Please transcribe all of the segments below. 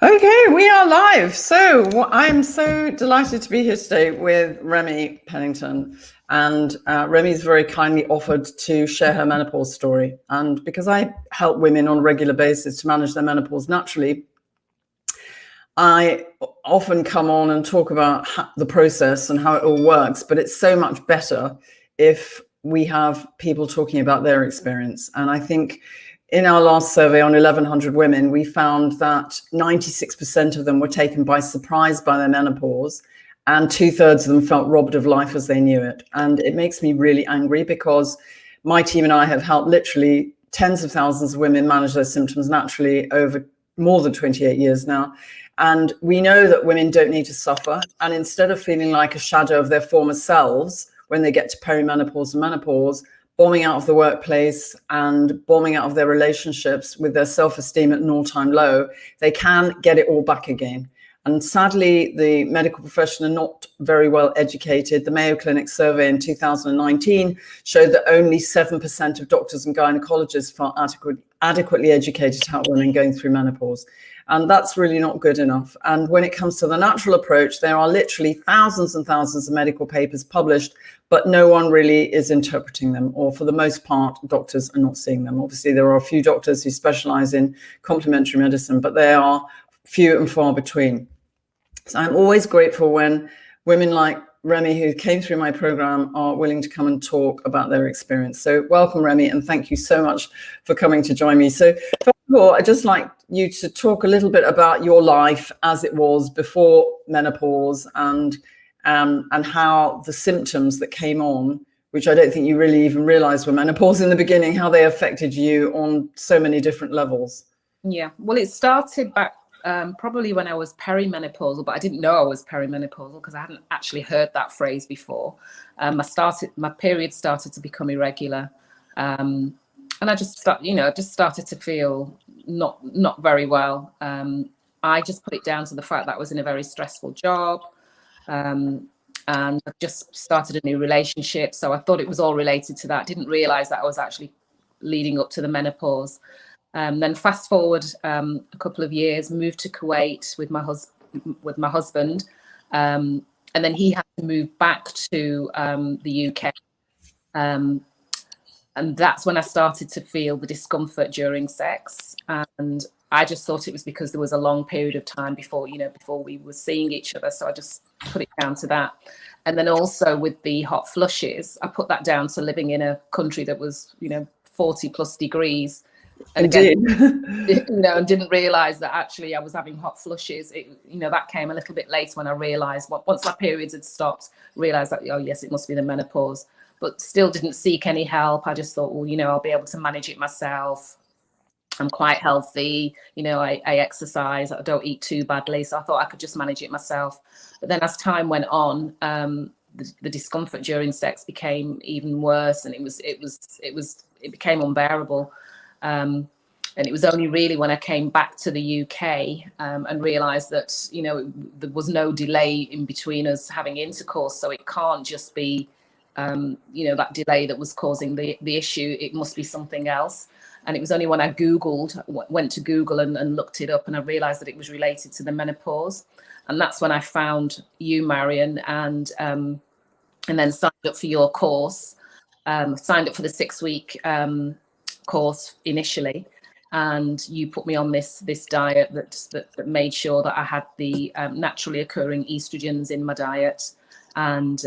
Okay, we are live. I'm so delighted to be here today with Remi Pennington. And Remi's very kindly offered to share her menopause story. And because I help women on a regular basis to manage their menopause naturally, I often come on and talk about the process and how it all works. But it's so much better if we have people talking about their experience. And I think in our last survey on 1,100 women, we found that 96% of them were taken by surprise by their menopause, and 2/3 of them felt robbed of life as they knew it. And it makes me really angry because my team and I have helped literally tens of thousands of women manage their symptoms naturally over more than 28 years now. And we know that women don't need to suffer. And instead of feeling like a shadow of their former selves when they get to perimenopause and menopause, bombing out of the workplace and bombing out of their relationships with their self-esteem at an all-time low, they can get it all back again. And sadly, the medical profession are not very well educated. The Mayo Clinic survey in 2019 showed that only 7% of doctors and gynecologists felt adequately educated to help women going through menopause. And that's really not good enough. And when it comes to the natural approach, there are literally thousands and thousands of medical papers published, but no one really is interpreting them, or for the most part, doctors are not seeing them. Obviously, there are a few doctors who specialize in complementary medicine, but they are few and far between. So I'm always grateful when women like Remi, who came through my program, are willing to come and talk about their experience. So welcome, Remi, and thank you so much for coming to join me. So first of all, I'd just like you to talk a little bit about your life as it was before menopause, and how the symptoms that came on, which I don't think you really even realized were menopause in the beginning, how they affected you on so many different levels. Yeah, well, it started back probably when I was perimenopausal, but I didn't know I was perimenopausal because I hadn't actually heard that phrase before. My period started to become irregular, and I just started to feel not very well. I just put it down to the fact that I was in a very stressful job, and I just started a new relationship, so I thought it was all related to that. Didn't realize that I was actually leading up to the menopause. Then fast forward a couple of years, moved to Kuwait with my husband, and then he had to move back to the UK, and that's when I started to feel the discomfort during sex. And I just thought it was because there was a long period of time before we were seeing each other, so I just put it down to that. And then also with the hot flushes, I put that down to living in a country that was 40 plus degrees. And again, and didn't realize that actually I was having hot flushes. That came a little bit later when I realized, once my periods had stopped, realized that, oh yes, it must be the menopause, but still didn't seek any help. I just thought, well, I'll be able to manage it myself. I'm quite healthy, I exercise, I don't eat too badly, so I thought I could just manage it myself. But then as time went on, the discomfort during sex became even worse, and it became unbearable. And it was only really when I came back to the UK and realised that, there was no delay in between us having intercourse. So it can't just be, that delay that was causing the issue. It must be something else. And it was only when I went to Google and looked it up, and I realised that it was related to the menopause. And that's when I found you, Marion, and then signed up for your course, signed up for the 6-week course initially, and you put me on this diet that made sure that I had the naturally occurring estrogens in my diet, and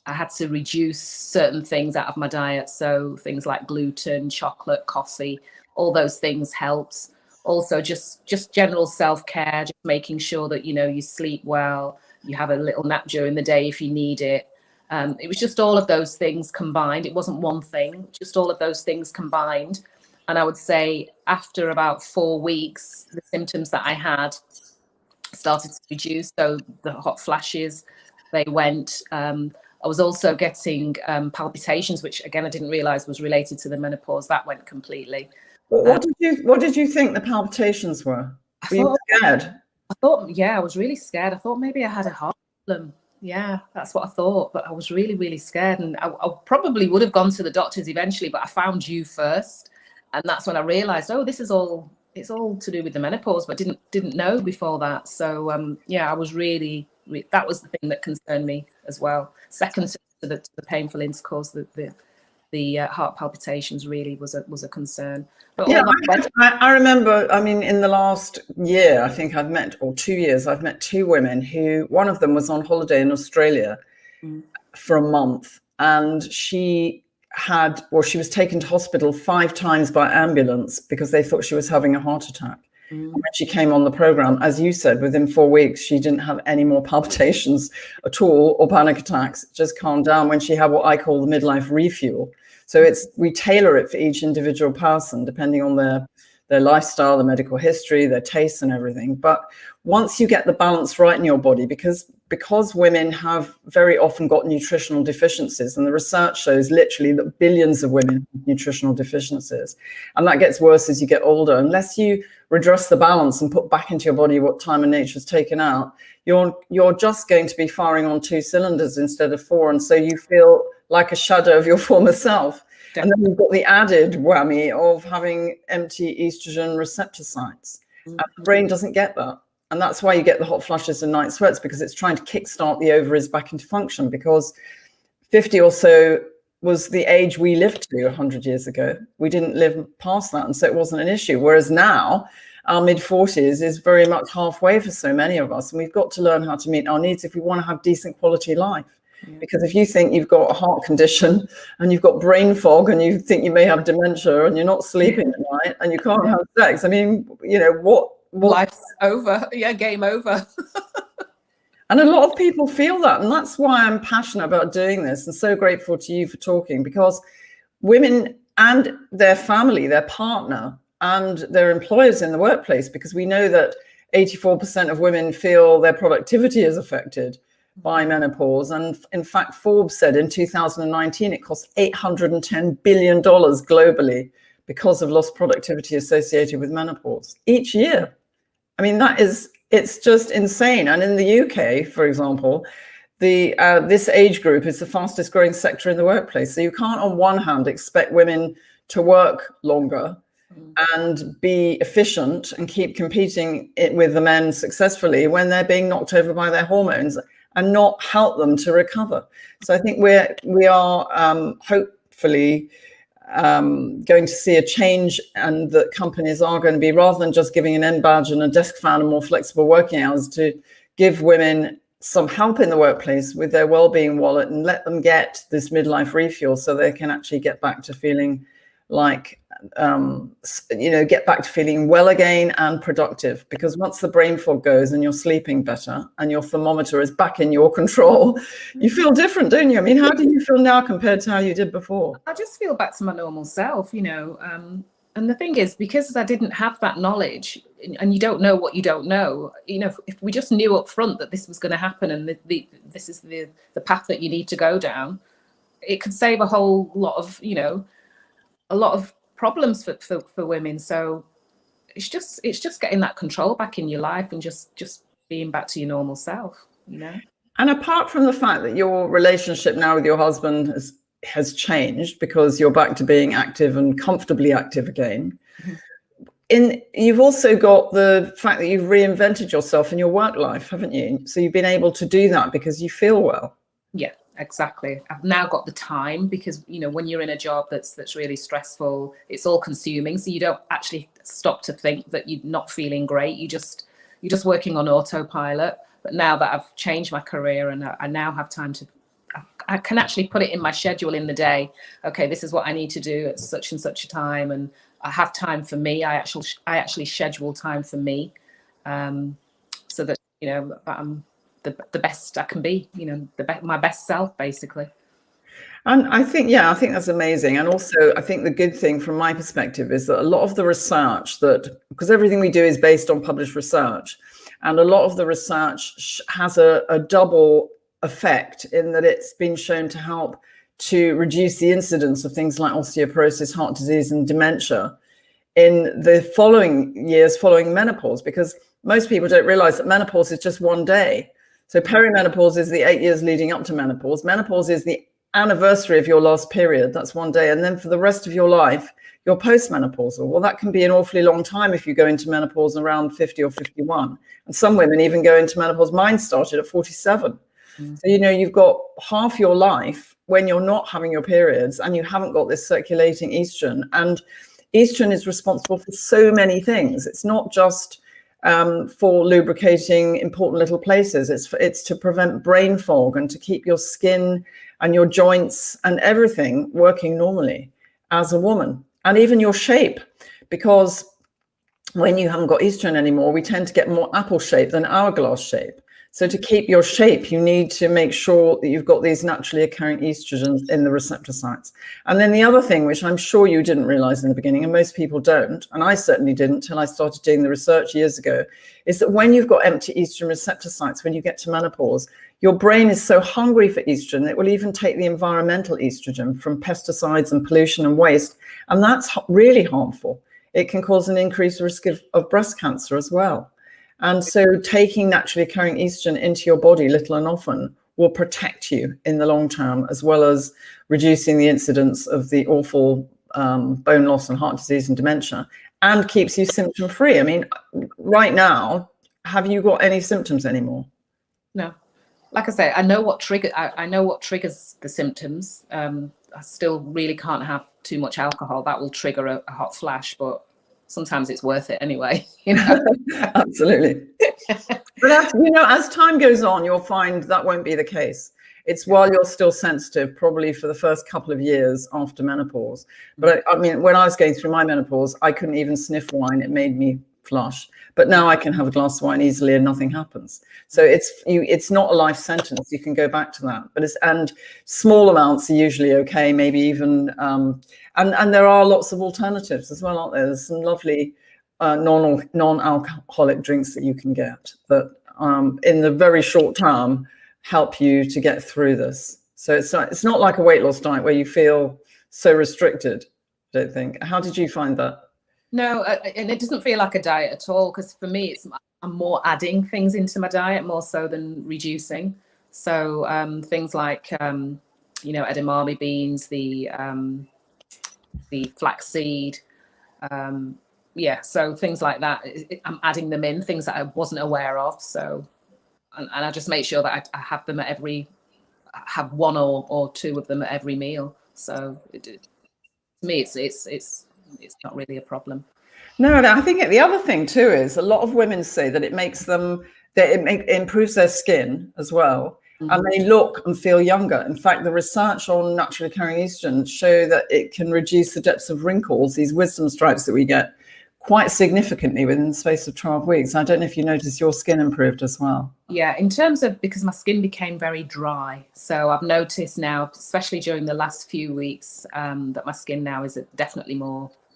I had to reduce certain things out of my diet, so things like gluten, chocolate, coffee, all those things helped. Also just general self-care, just making sure that you sleep well, you have a little nap during the day if you need it. It was just all of those things combined. It wasn't one thing, just all of those things combined. And I would say after about 4 weeks, the symptoms that I had started to reduce. So the hot flashes, they went. I was also getting palpitations, which again, I didn't realize was related to the menopause. That went completely. What did you think the palpitations were? Were you scared? I thought, yeah, I was really scared. I thought maybe I had a heart problem. Yeah, that's what I thought. But I was really, really scared. And I probably would have gone to the doctors eventually, but I found you first. And that's when I realized, oh, this is all it's all to do with the menopause, but didn't know before that. So yeah, I was really that was the thing that concerned me as well. Second to the painful intercourse, the heart palpitations really was a concern. But Yeah, all that I remember, I mean, in the last year, I think I've met, or 2 years, I've met two women who, one of them was on holiday in Australia for a month, and she was taken to hospital 5 times by ambulance because they thought she was having a heart attack. And when she came on the program, as you said, within 4 weeks, she didn't have any more palpitations at all or panic attacks, just calmed down when she had what I call the midlife refuel. So we tailor it for each individual person, depending on their lifestyle, their medical history, their tastes and everything. But once you get the balance right in your body, because women have very often got nutritional deficiencies, and the research shows literally that billions of women have nutritional deficiencies, and that gets worse as you get older. Unless you redress the balance and put back into your body what time and nature has taken out, you're just going to be firing on 2 cylinders instead of 4, and so you feel like a shadow of your former self. Definitely. And then you've got the added whammy of having empty estrogen receptor sites. And the brain doesn't get that. And that's why you get the hot flushes and night sweats, because it's trying to kickstart the ovaries back into function, because 50 or so was the age we lived to 100 years ago. We didn't live past that, and so it wasn't an issue. Whereas now, our mid-40s is very much halfway for so many of us, and we've got to learn how to meet our needs if we want to have decent quality life. Because if you think you've got a heart condition and you've got brain fog and you think you may have dementia and you're not sleeping at night and you can't have sex, I mean, what life's over. Yeah, game over. And a lot of people feel that, and that's why I'm passionate about doing this, and so grateful to you for talking, because women and their family, their partner and their employers in the workplace, because we know that 84% of women feel their productivity is affected by menopause. And in fact, Forbes said in 2019 it cost $810 billion globally because of lost productivity associated with menopause each year. I mean, it's just insane. And in the UK, for example, this age group is the fastest growing sector in the workplace. So you can't on one hand expect women to work longer and be efficient and keep competing with the men successfully when they're being knocked over by their hormones and not help them to recover. So I think we are hopefully going to see a change, and that companies are going to be, rather than just giving an N badge and a desk fan and more flexible working hours, to give women some help in the workplace with their well-being wallet and let them get this midlife refuel so they can actually get back to feeling like, get back to feeling well again and productive. Because once the brain fog goes and you're sleeping better and your thermometer is back in your control, you feel different, don't you? I mean, how do you feel now compared to how you did before? I just feel back to my normal self, and the thing is, because I didn't have that knowledge, and you don't know what you don't know, if we just knew up front that this was going to happen and this is the path that you need to go down, it could save a whole lot of, a lot of problems for women. So it's just getting that control back in your life and just being back to your normal self, And apart from the fact that your relationship now with your husband has changed because you're back to being active and comfortably active again, you've also got the fact that you've reinvented yourself in your work life, haven't you? So you've been able to do that because you feel well. Yeah, exactly. I've now got the time, because when you're in a job that's really stressful, it's all consuming, so you don't actually stop to think that you're not feeling great. You're just working on autopilot. But now that I've changed my career and I now have time I can actually put it in my schedule in the day. Okay, this is what I need to do at such and such a time, and I have time for me. I actually schedule time for me, so that that I'm the best I can be, my best self, basically. And I think that's amazing. And also, I think the good thing from my perspective is that a lot of the research because everything we do is based on published research, and a lot of the research has a double effect in that it's been shown to help to reduce the incidence of things like osteoporosis, heart disease, and dementia in the following years following menopause, because most people don't realize that menopause is just one day. So perimenopause is the 8 years leading up to menopause. Menopause is the anniversary of your last period. That's one day. And then for the rest of your life, you're postmenopausal. Well, that can be an awfully long time if you go into menopause around 50 or 51. And some women even go into menopause. Mine started at 47. So, you've got half your life when you're not having your periods and you haven't got this circulating estrogen. And estrogen is responsible for so many things. It's not just for lubricating important little places. It's to prevent brain fog and to keep your skin and your joints and everything working normally as a woman, and even your shape, because when you haven't got estrogen anymore, we tend to get more apple shape than hourglass shape. So to keep your shape, you need to make sure that you've got these naturally occurring estrogens in the receptor sites. And then the other thing, which I'm sure you didn't realize in the beginning, and most people don't, and I certainly didn't till I started doing the research years ago, is that when you've got empty estrogen receptor sites, when you get to menopause, your brain is so hungry for estrogen that it will even take the environmental estrogen from pesticides and pollution and waste. And that's really harmful. It can cause an increased risk of breast cancer as well. And so taking naturally occurring estrogen into your body little and often will protect you in the long term, as well as reducing the incidence of the awful bone loss and heart disease and dementia, and keeps you symptom free. I mean, right now, have you got any symptoms anymore? No. Like I say, I know what triggers the symptoms. I still really can't have too much alcohol. That will trigger a hot flash, but sometimes it's worth it anyway. Absolutely. But as time goes on, you'll find that won't be the case. It's while you're still sensitive, probably for the first couple of years after menopause. But I mean, when I was going through my menopause, I couldn't even sniff wine. It made me flush. But now I can have a glass of wine easily and nothing happens. So it's not a life sentence. You can go back to that. And small amounts are usually okay, maybe even, and there are lots of alternatives as well, aren't there? There's some lovely non-alcoholic drinks that you can get that in the very short term help you to get through this. So it's not like a weight loss diet where you feel so restricted, I don't think. How did you find that? No, and it doesn't feel like a diet at all, because for me, I'm more adding things into my diet more so than reducing. So things like, edamame beans, the flaxseed, so things like that. I'm adding them in, things that I wasn't aware of. So, and I just make sure that I have them have one or two of them at every meal. So to me, it's not really a problem. No, I think the other thing too is a lot of women say that it improves their skin as well, and they look and feel younger. In fact, the research on naturally occurring estrogen show that it can reduce the depths of wrinkles, these wisdom stripes that we get, quite significantly within the space of 12 weeks. I don't know if you noticed your skin improved as well. Yeah, in terms of, because my skin became very dry. So I've noticed now, especially during the last few weeks, that my skin now is definitely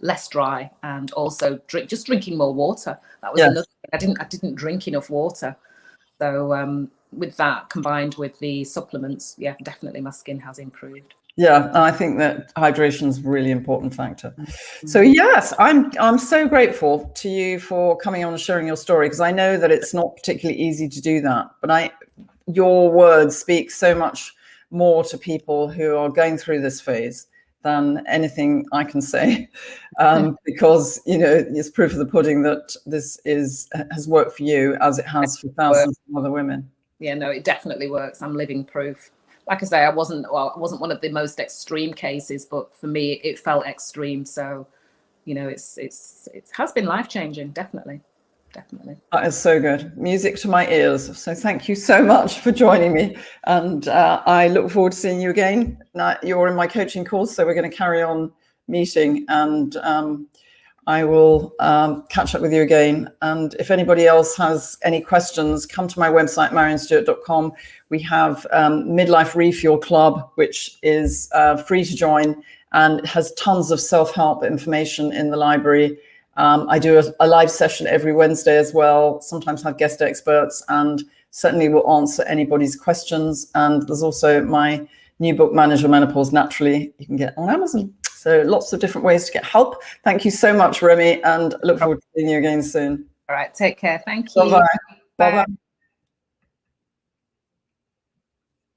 less dry, and also drinking more water. That was another thing. I didn't drink enough water. So with that combined with the supplements, definitely my skin has improved. Yeah, I think that hydration is a really important factor. So yes, I'm so grateful to you for coming on and sharing your story, because I know that it's not particularly easy to do that, but your words speak so much more to people who are going through this phase than anything I can say, because it's proof of the pudding that this has worked for you as it has for thousands of other women. Yeah, no, it definitely works. I'm living proof. Like I say, I wasn't one of the most extreme cases, but for me, it felt extreme. So, it has been life-changing, definitely. That is so good. Music to my ears. So thank you so much for joining me. And I look forward to seeing you again. Now, you're in my coaching course, so we're going to carry on meeting, and I will catch up with you again. And if anybody else has any questions, come to my website, marianstewart.com. We have Midlife Refuel Club, which is free to join, and has tons of self-help information in the library. I do a live session every Wednesday as well, sometimes have guest experts, and certainly will answer anybody's questions. And there's also my new book, Manage Your Menopause Naturally, you can get on Amazon. So lots of different ways to get help. Thank you so much, Remi, and look forward to seeing you again soon. All right, take care. Thank you. Bye-bye. Bye-bye.